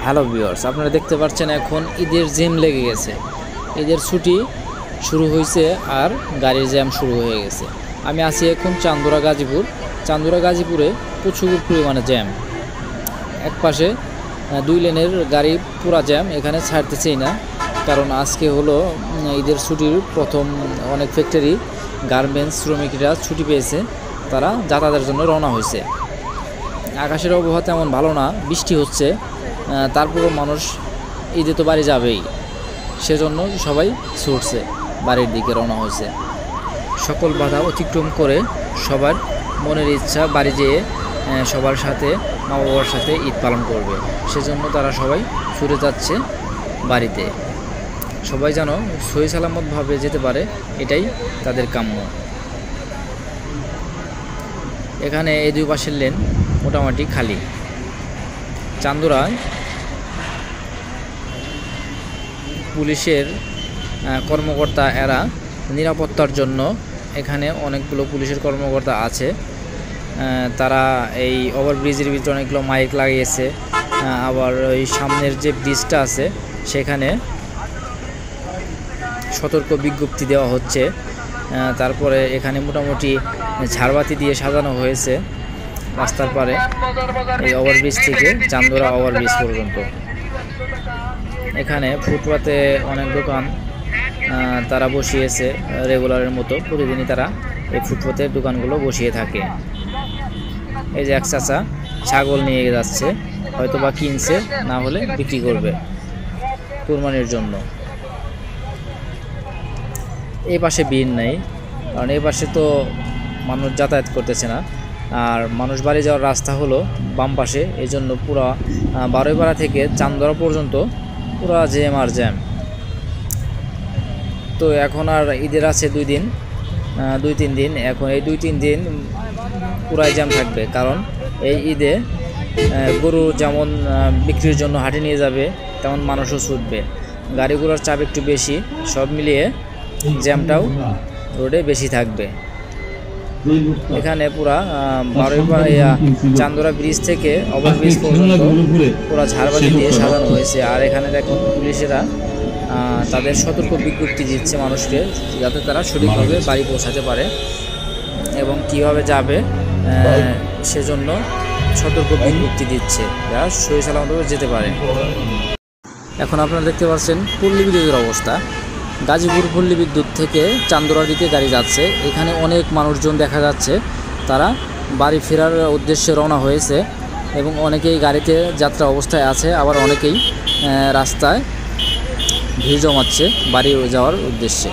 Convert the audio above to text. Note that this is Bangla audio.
হ্যালো ভিউয়ার্স, আপনারা দেখতে পাচ্ছেন এখন ঈদের জ্যাম লেগে গেছে। ঈদের ছুটি শুরু হয়েছে আর গাড়ির জ্যাম শুরু হয়ে গেছে। আমি আছি এখন চান্দুরা গাজীপুরে প্রচুর পরিমাণে জ্যাম। এক পাশে 2 লেনের গাড়ি পুরা জ্যাম, এখানে ছাড়তেছেই না। কারণ আজকে হলো ঈদের ছুটির প্রথম। অনেক ফ্যাক্টরি গার্মেন্টস শ্রমিকরা ছুটি পেয়েছে, তারা যাতায়াতের জন্য রওনা হয়েছে। আকাশের আবহাওয়া তেমন ভালো না, বৃষ্টি হচ্ছে, তারপরও মানুষ ঈদে তো বাড়ি যাবেই, সেজন্য সবাই ছুটছে, বাড়ির দিকে রওনা হয়েছে। সকল বাধা অতিক্রম করে সবার মনের ইচ্ছা বাড়ি যেয়ে সবার সাথে, মা বাবার সাথে ঈদ পালন করবে, সেজন্য তারা সবাই ছুটে যাচ্ছে বাড়িতে। সবাই যেন সহি সালামতভাবে যেতে পারে, এটাই তাদের কাম্য। এখানে এই 2 পাশের লেন মোটামুটি খালি। চান্দুরায় পুলিশের কর্মকর্তা, এরা নিরাপত্তার জন্য এখানে অনেকগুলো পুলিশের কর্মকর্তা আছে। তারা এই ওভারব্রিজের ভিতরে অনেকগুলো মাইক লাগিয়েছে। আবার ওই সামনের যে ব্রিজটা আছে সেখানে সতর্ক বিজ্ঞপ্তি দেওয়া হচ্ছে। তারপরে এখানে মোটামুটি ঝাড়বাতি দিয়ে সাজানো হয়েছে রাস্তার পারে, এই ওভারব্রিজ থেকে চান্দুরা ওভারব্রিজ পর্যন্ত। এখানে ফুটপাতে অনেক দোকান তারা বসিয়েছে রেগুলারের মতো, প্রতিদিনই তারা এই ফুটপাতের দোকানগুলো বসিয়ে থাকে। এই যে এক চাচা ছাগল নিয়ে যাচ্ছে, হয়তো বা কিনছে, না হলে বিক্রি করবে কুরবানির জন্য। এই পাশে ভিড় নেই, কারণ এই পাশে তো মানুষ যাতায়াত করতেছে না। আর মানুষ বাড়ি যাওয়ার রাস্তা হলো বাম পাশে, এই জন্য পুরা বারোইপাড়া থেকে চান্দুরা পর্যন্ত পুরা জ্যাম আর জ্যাম। তো এখন আর ঈদের আছে 2-3 দিন। এখন এই 2-3 দিন পুরাই জ্যাম থাকবে, কারণ এই ঈদে গরু যেমন বিক্রির জন্য হাটে নিয়ে যাবে, তেমন মানুষও ছুটবে। গাড়িগুলোর চাপ একটু বেশি, সব মিলিয়ে জ্যামটাও রোডে বেশি থাকবে। এখানে পুরা বারোইপাড়া চান্দুরা ব্রিজ থেকে ওভারব্রিজ পর্যন্ত পুরা ঝাড়বাতি দিয়ে সাজানো হয়েছে। আর এখানে দেখুন পুলিশেরা তাদের সতর্ক বিজ্ঞপ্তি দিচ্ছে মানুষকে, যাতে তারা সঠিকভাবে বাড়ি পৌঁছাতে পারে এবং কিভাবে যাবে সেজন্য সতর্ক বিজ্ঞপ্তি দিচ্ছে, যা সহি সালামতভাবে যেতে পারে। এখন আপনারা দেখতে পাচ্ছেন পল্লী বিদ্যুতের অবস্থা। গাজীপুর পল্লী বিদ্যুৎ থেকে চান্দুরার দিকে গাড়ি যাচ্ছে। এখানে অনেক মানুষজন দেখা যাচ্ছে, তারা বাড়ি ফেরার উদ্দেশ্যে রওনা হয়েছে এবং অনেকেই গাড়িতে যাত্রা অবস্থায় আছে, আবার অনেকেই রাস্তায় ভিড় জমাচ্ছে বাড়ি যাওয়ার উদ্দেশ্যে।